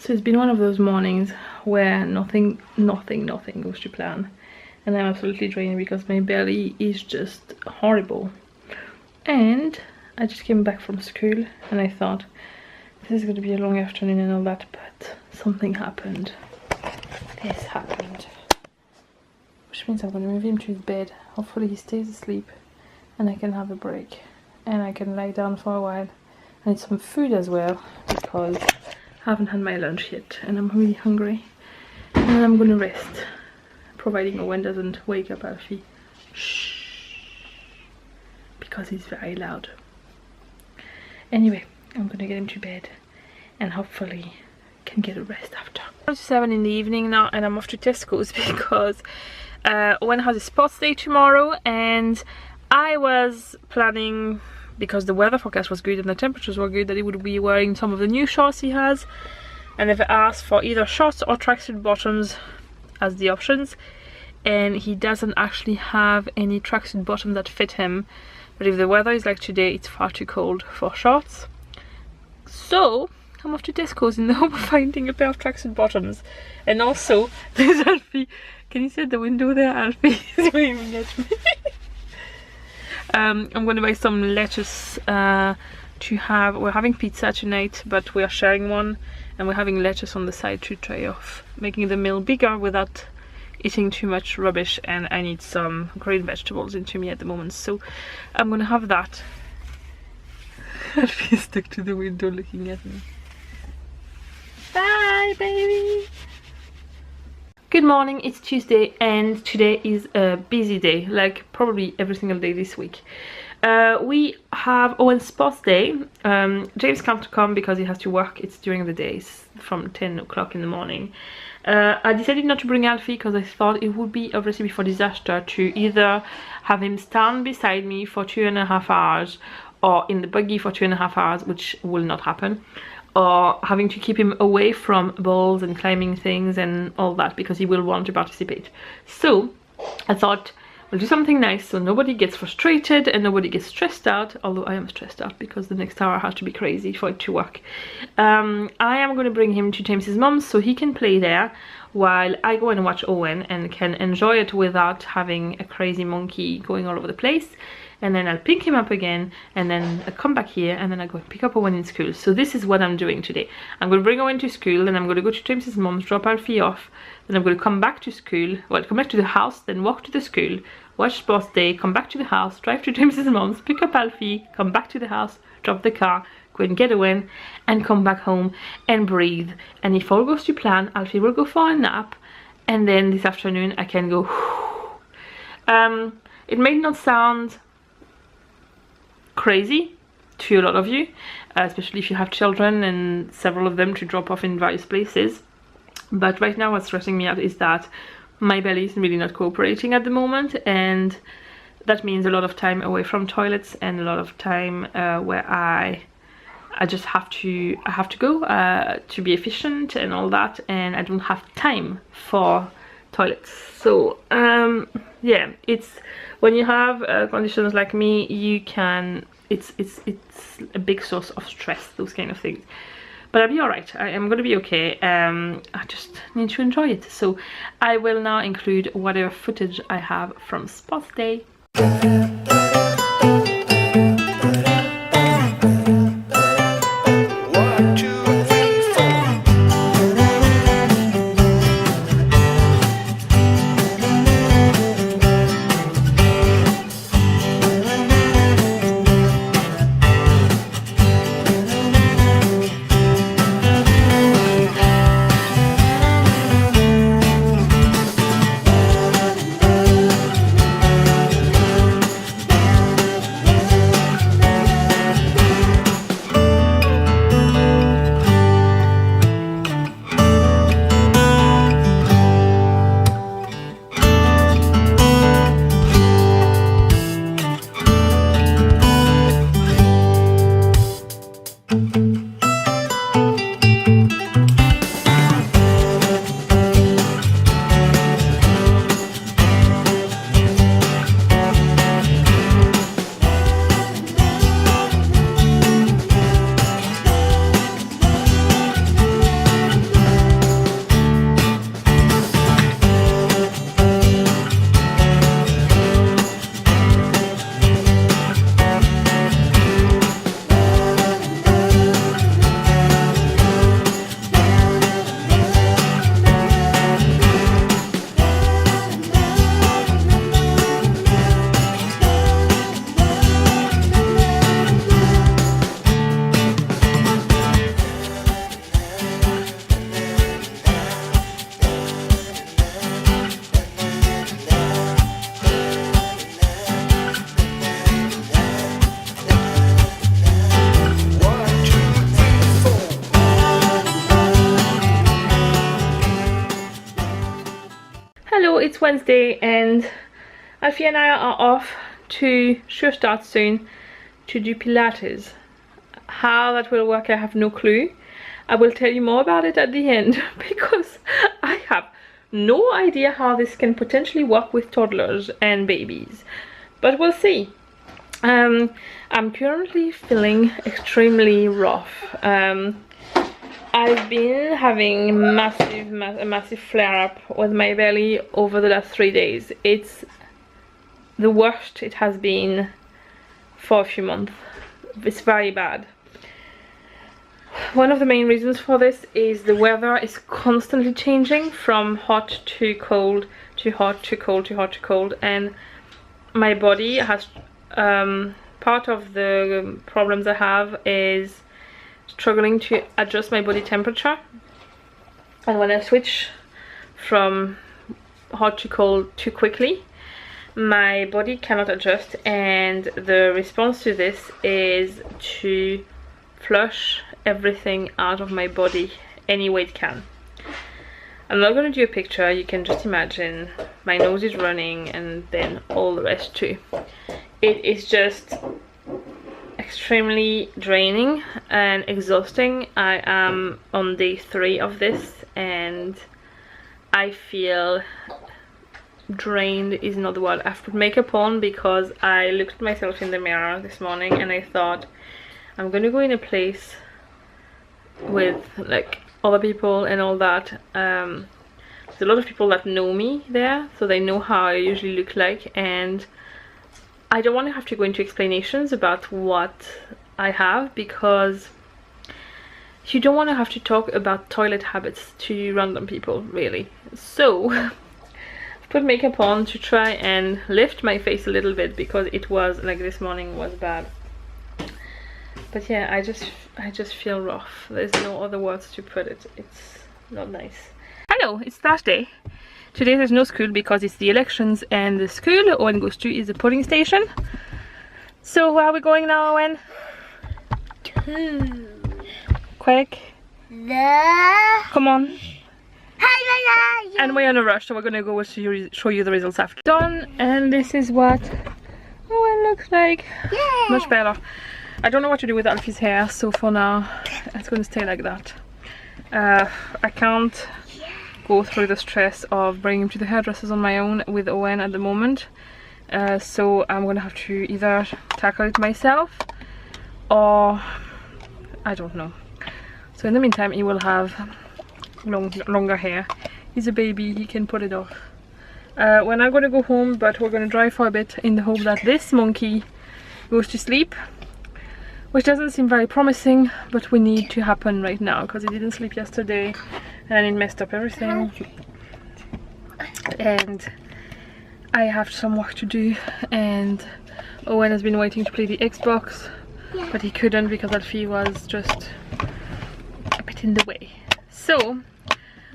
So it's been one of those mornings where nothing goes to plan, and I'm absolutely drained because my belly is just horrible. And I just came back from school and I thought this is going to be a long afternoon and all that, but something happened. This happened, which means I'm going to move him to his bed. Hopefully he stays asleep and I can have a break and I can lie down for a while. I need some food as well because I haven't had my lunch yet and I'm really hungry. And then I'm going to rest, providing Owen doesn't wake up Alfie. Shh, because he's very loud. Anyway, I'm going to get him to bed and hopefully can get a rest after. It's 7 in the evening now and I'm off to Tesco's because Owen has a sports day tomorrow, and I was planning, because the weather forecast was good and the temperatures were good, that he would be wearing some of the new shorts he has, and they've asked for either shorts or tracksuit bottoms as the options, and he doesn't actually have any tracksuit bottom that fit him. But if the weather is like today, it's far too cold for shorts. So I'm off to Tesco's in the hope of finding a pair of tracksuit bottoms. And also, there's Alfie. Can you see at the window there? Alfie is waving at me. I'm going to buy some lettuce to have. We're having pizza tonight, but we are sharing one, and we're having lettuce on the side to try off making the meal bigger without eating too much rubbish, and I need some green vegetables into me at the moment, so I'm gonna have that. Alfie is stuck to the window looking at me. Bye baby! Good morning, it's Tuesday and today is a busy day, like probably every single day this week. We have Owen's sports day. James can't come because he has to work. It's during the days from 10 o'clock in the morning. I decided not to bring Alfie because I thought it would be a recipe for disaster to either have him stand beside me for 2.5 hours or in the buggy for 2.5 hours, which will not happen, or having to keep him away from balls and climbing things and all that because he will want to participate. So I thought we'll do something nice so nobody gets frustrated and nobody gets stressed out, although I am stressed out because the next hour has to be crazy for it to work. I am going to bring him to James's mom's so he can play there while I go and watch Owen and can enjoy it without having a crazy monkey going all over the place. And then I'll pick him up again and then I'll come back here and then I'll go and pick up Owen in school. So this is what I'm doing today. I'm going to bring Owen to school, then I'm going to go to James's mom's, drop Alfie off, then I'm going to come back to school, well, come back to the house, then walk to the school, watch sports day, come back to the house, drive to James's mom's, pick up Alfie, come back to the house, drop the car, go and get Owen and come back home and breathe. And if all goes to plan, Alfie will go for a nap and then this afternoon I can go it may not sound crazy to a lot of you, especially if you have children and several of them to drop off in various places, but right now what's stressing me out is that my belly is really not cooperating at the moment, and that means a lot of time away from toilets and a lot of time where I just have to go to be efficient and all that, and I don't have time for toilets. So yeah, it's when you have conditions like me, you can it's a big source of stress, those kind of things. But I'll be alright, I am gonna be okay. I just need to enjoy it. So I will now include whatever footage I have from sports day. it's Wednesday and Alfie and I are off to sure start soon to do Pilates. How that will work I have no clue. I will tell you more about it at the end because I have no idea how this can potentially work with toddlers and babies, but we'll see. I'm currently feeling extremely rough. I've been having a massive flare-up with my belly over the last 3 days. It's the worst it has been for a few months. It's very bad. One of the main reasons for this is the weather is constantly changing from hot to cold to hot to cold to hot to cold, and my body has part of the problems I have is struggling to adjust my body temperature, and when I switch from hot to cold too quickly, my body cannot adjust, and the response to this is to flush everything out of my body any way it can. I'm not going to do a picture, you can just imagine my nose is running and then all the rest too. It is just extremely draining and exhausting. I am on day 3 of this and I feel drained is not the word. I've put makeup on because I looked at myself in the mirror this morning and I thought I'm gonna go in a place with like other people and all that. There's a lot of people that know me there, so they know how I usually look like, and I don't want to have to go into explanations about what I have because you don't want to have to talk about toilet habits to random people, really. So I've put makeup on to try and lift my face a little bit because it was like this morning was bad. But yeah, I just feel rough. There's no other words to put it. It's not nice. Hello, it's Thursday. Today there's no school because it's the elections, and the school Owen goes to is a polling station. So where are we going now, Owen? To Quick. the... Come on. And we're in a rush, so we're gonna go show you the results after. Done, and this is what Owen looks like. Yeah. Much better. I don't know what to do with Alfie's hair, so for now it's gonna stay like that. I can't go through the stress of bringing him to the hairdressers on my own with Owen at the moment, so I'm gonna have to either tackle it myself or I don't know. So in the meantime he will have longer hair. He's a baby, he can put it off. We're not gonna go home, but we're gonna drive for a bit in the hope that this monkey goes to sleep, which doesn't seem very promising, but we need to happen right now because he didn't sleep yesterday and it messed up everything, and I have some work to do, and Owen has been waiting to play the Xbox, but he couldn't because Alfie was just a bit in the way. So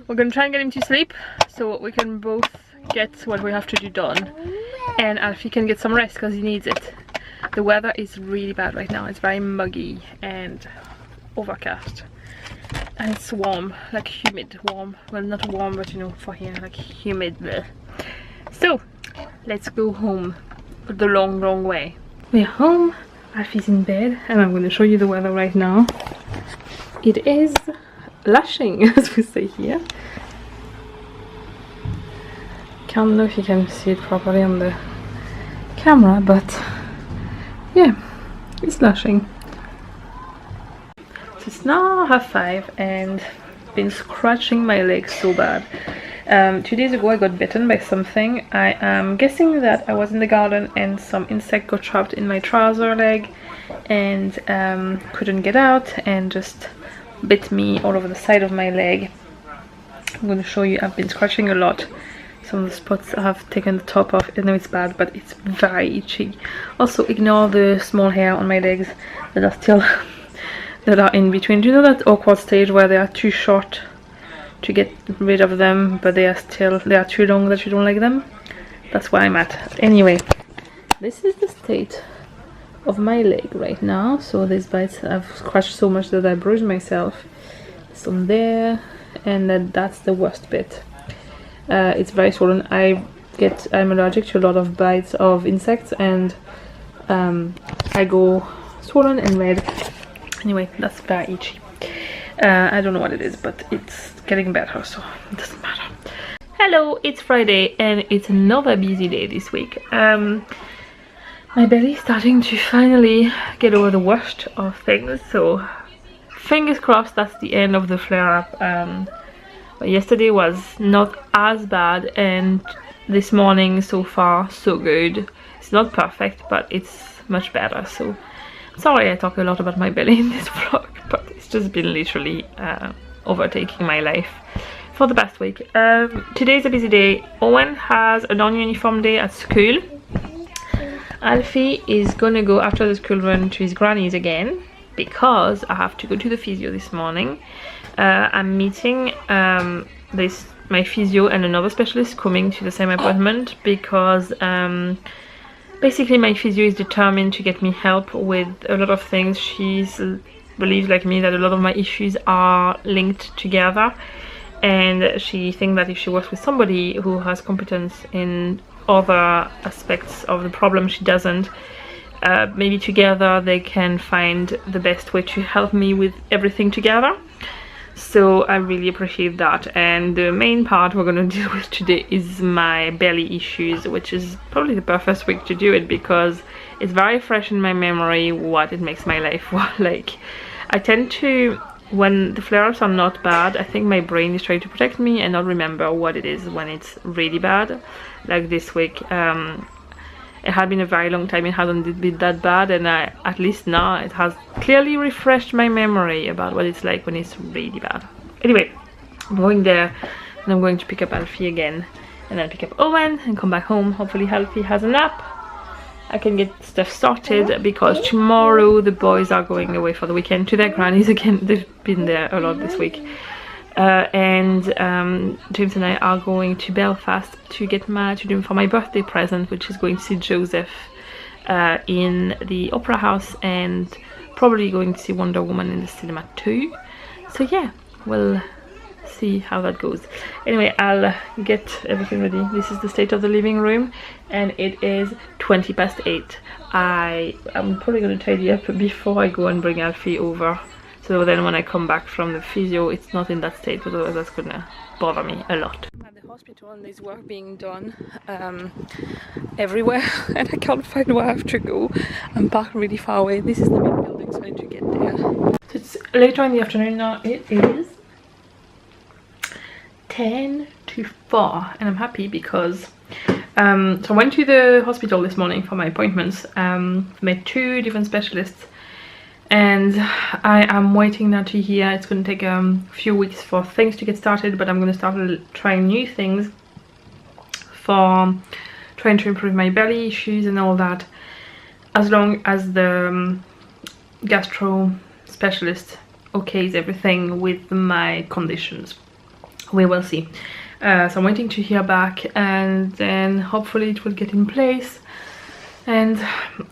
we're gonna try and get him to sleep so we can both get what we have to do done, and Alfie can get some rest because he needs it. The weather is really bad right now. It's very muggy and overcast, and it's warm, like humid warm. Well, not warm, but you know, for here, like humid. Bleh. So let's go home the long way. We're home, Alfie's in bed, and I'm going to show you the weather right now. It is lashing, as we say here. Can't know if you can see it properly on the camera, but yeah, it's lashing. So it's now 5:30 and been scratching my legs so bad. 2 days ago I got bitten by something. I am guessing that I was in the garden and some insect got trapped in my trouser leg and couldn't get out and just bit me all over the side of my leg. I'm going to show you. I've been scratching a lot. Some of the spots I have taken the top off. I know it's bad, but it's very itchy. Also ignore the small hair on my legs that are still that are in between. Do you know that awkward stage where they are too short to get rid of them, but they are too long that you don't like them? That's where I'm at. Anyway, this is the state of my leg right now. So these bites, I've scratched so much that I bruised myself. Some there, and that's the worst bit. It's very swollen. I I'm allergic to a lot of bites of insects, and I go swollen and red. Anyway, that's very itchy. I don't know what it is, but it's getting better, so it doesn't matter. Hello, it's Friday and it's another busy day this week. My belly is starting to finally get over the worst of things, so fingers crossed that's the end of the flare-up. But yesterday was not as bad, and this morning so far so good. It's not perfect, but it's much better. So sorry I talk a lot about my belly in this vlog, but it's just been literally overtaking my life for the past week. Today's a busy day. Owen has a non-uniform day at school. Alfie is gonna go after the school run to his granny's again because I have to go to the physio this morning. I'm meeting my physio and another specialist coming to the same appointment because basically my physio is determined to get me help with a lot of things. She believes, like me, that a lot of my issues are linked together, and she thinks that if she works with somebody who has competence in other aspects of the problem she doesn't, maybe together they can find the best way to help me with everything together. So I really appreciate that, and the main part we're going to deal with today is my belly issues, which is probably the perfect week to do it because it's very fresh in my memory what it makes my life like. I tend to, when the flare-ups are not bad, I think my brain is trying to protect me and not remember what it is when it's really bad. Like this week, it had been a very long time it hasn't been that bad, and at least now it has clearly refreshed my memory about what it's like when it's really bad. Anyway, I'm going there and I'm going to pick up Alfie again, and then pick up Owen and come back home. Hopefully Alfie has a nap. I can get stuff sorted because tomorrow the boys are going away for the weekend to their grannies again. They've been there a lot this week. And James and I are going to Belfast to get for my birthday present, which is going to see Joseph in the Opera House, and probably going to see Wonder Woman in the cinema too. So yeah, we'll see how that goes. Anyway, I'll get everything ready. This is the state of the living room, and it is 8:20. I'm probably going to tidy up before I go and bring Alfie over, so then when I come back from the physio it's not in that state, but otherwise that's gonna bother me a lot. I'm at the hospital and there's work being done everywhere and I can't find where I have to go. I'm parked really far away. This is the main building, so I need to get there. So it's later in the afternoon now. It is 10 to 4 and I'm happy because so I went to the hospital this morning for my appointments. Met 2 different specialists, and I am waiting now to hear. It's going to take a few weeks for things to get started, but I'm going to start trying new things for trying to improve my belly issues and all that, as long as the gastro specialist okays everything with my conditions. We will see. So I'm waiting to hear back, and then hopefully it will get in place, and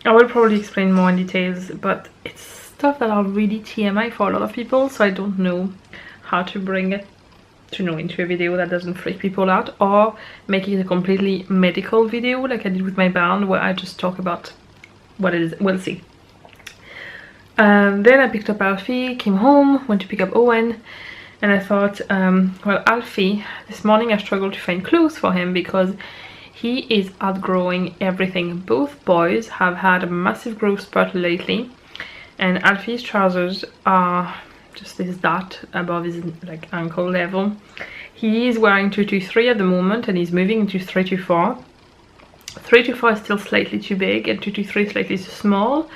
I will probably explain more in details, but it's stuff that are really TMI for a lot of people, so I don't know how to bring it into a video that doesn't freak people out, or make it a completely medical video like I did with my band where I just talk about what it is. We'll see. Then I picked up Alfie, came home, went to pick up Owen, and I thought, well, Alfie, this morning I struggled to find clothes for him because he is outgrowing everything. Both boys have had a massive growth spurt lately, and Alfie's trousers are just this dot above his like ankle level. He is wearing 223 at the moment, and he's moving into 324. 324 is still slightly too big, and 223 is slightly too small.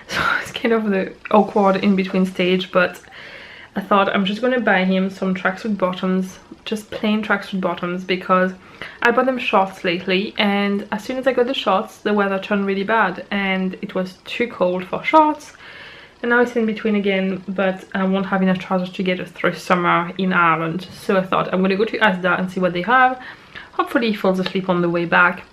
So it's kind of the awkward in between stage, but I thought I'm just going to buy him some tracksuit bottoms, just plain tracksuit bottoms, because I bought them shorts lately, and as soon as I got the shorts the weather turned really bad and it was too cold for shorts, and now it's in between again, but I won't have enough trousers to get us through summer in Ireland. So I thought I'm going to go to Asda and see what they have. Hopefully he falls asleep on the way back.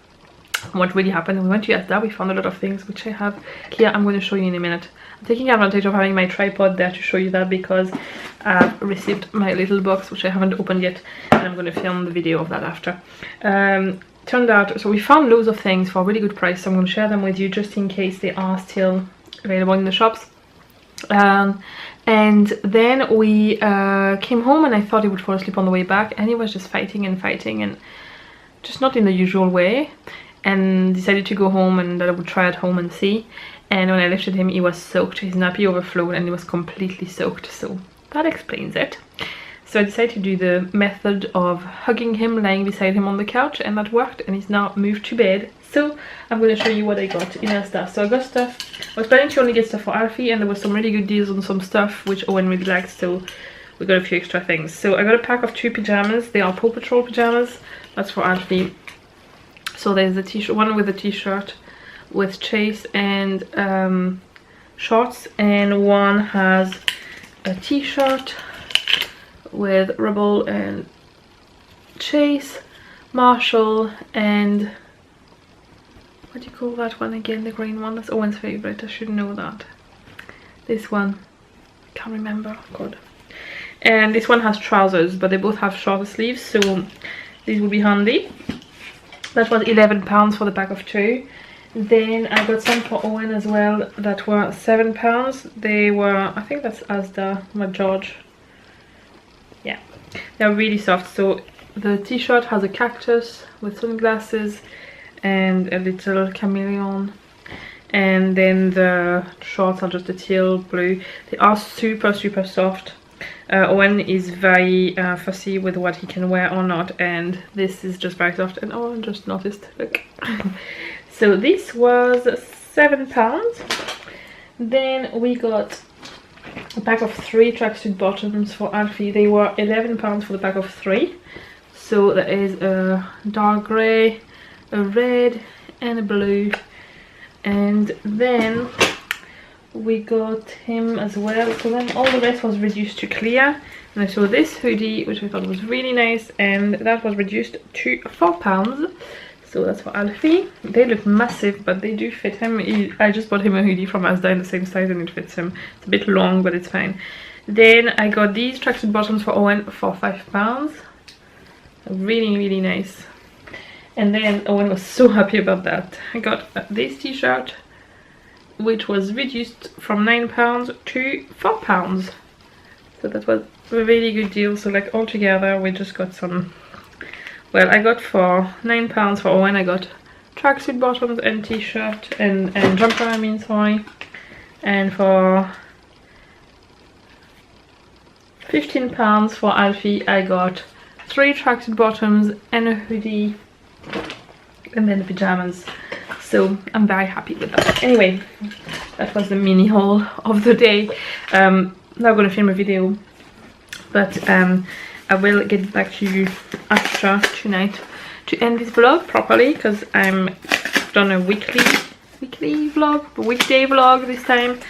What really happened, we went to Asda, we found a lot of things which I have here. I'm going to show you in a minute. I'm taking advantage of having my tripod there to show you that, because I've received my little box which I haven't opened yet, and I'm going to film the video of that after. turned out, so we found loads of things for a really good price, so I'm going to share them with you just in case they are still available in the shops. And then we came home, and I thought he would fall asleep on the way back, and he was just fighting and fighting, and just not in the usual way, and decided to go home and that I would try at home and see. And when I lifted him, he was soaked. His nappy overflowed and he was completely soaked, so that explains it. So I decided to do the method of hugging him, lying beside him on the couch, and that worked, and he's now moved to bed. So I'm going to show you what I got in our stuff. So I got stuff, I was planning to only get stuff for Alfie, and there was some really good deals on some stuff which Owen really liked, so we got a few extra things. So I got a pack of 2 pajamas. They are Paw Patrol pajamas. That's for Alfie. So there's a t-shirt, one with a t-shirt with Chase and shorts, and one has a t-shirt with Rebel and Chase, Marshall, and what do you call that one again, the green one? That's Owen's favourite, I should know that. This one, I can't remember, God. And this one has trousers, but they both have shorter sleeves, so these will be handy. That was £11 for the pack of 2. Then I got some for Owen as well that were £7. They were, I think that's Asda, my George. Yeah, they're really soft. So the t-shirt has a cactus with sunglasses and a little chameleon, and then the shorts are just a teal blue. They are super soft. Owen is very fussy with what he can wear or not, and this is just very soft. And oh, I just noticed, look. So this was £7. Then we got a pack of 3 tracksuit bottoms for Alfie. They were £11 for the pack of 3. So there is a dark grey, a red, and a blue. And then we got him as well, so then all the rest was reduced to clear. And I saw this hoodie, which I thought was really nice, and that was reduced to £4. So that's for Alfie. They look massive, but they do fit him. I just bought him a hoodie from Asda in the same size and it fits him. It's a bit long, but it's fine. Then I got these tracksuit bottoms for Owen for £5. Really nice. And then Owen was so happy about that. I got this t-shirt, which was reduced from £9 to £4. So that was a really good deal. So like all together we just got some, well, I got for £9 for Owen, I got tracksuit bottoms and t-shirt and jumper, I mean, sorry. And for £15 for Alfie, I got 3 tracksuit bottoms and a hoodie, and then the pajamas. So I'm very happy with that. Anyway, that was the mini haul of the day. Now I'm going to film a video, but I will get back to you after tonight to end this vlog properly, because I've done a weekday vlog this time.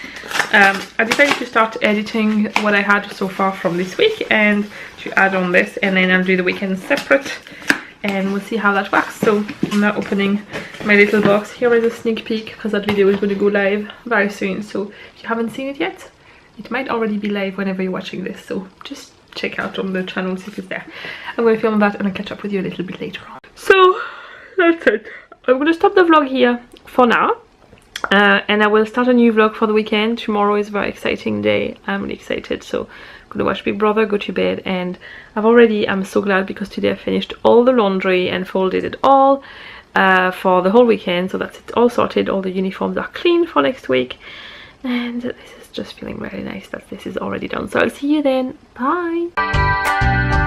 I decided to start editing what I had so far from this week and to add on this, and then I'll do the weekend separate, and we'll see how that works. So I'm now opening my little box. Here is a sneak peek, because that video is going to go live very soon, so if you haven't seen it yet, it might already be live whenever you're watching this, so just check out on the channel, see if it's there. I'm going to film that and I'll catch up with you a little bit later on. So that's it. I'm going to stop the vlog here for now, and I will start a new vlog for the weekend. Tomorrow is a very exciting day. I'm really excited, so I'm going to watch Big Brother, go to bed, and I'm so glad, because today I finished all the laundry and folded it all for the whole weekend, so that's it all sorted. All the uniforms are clean for next week, and this is just feeling really nice that this is already done. So I'll see you then. Bye.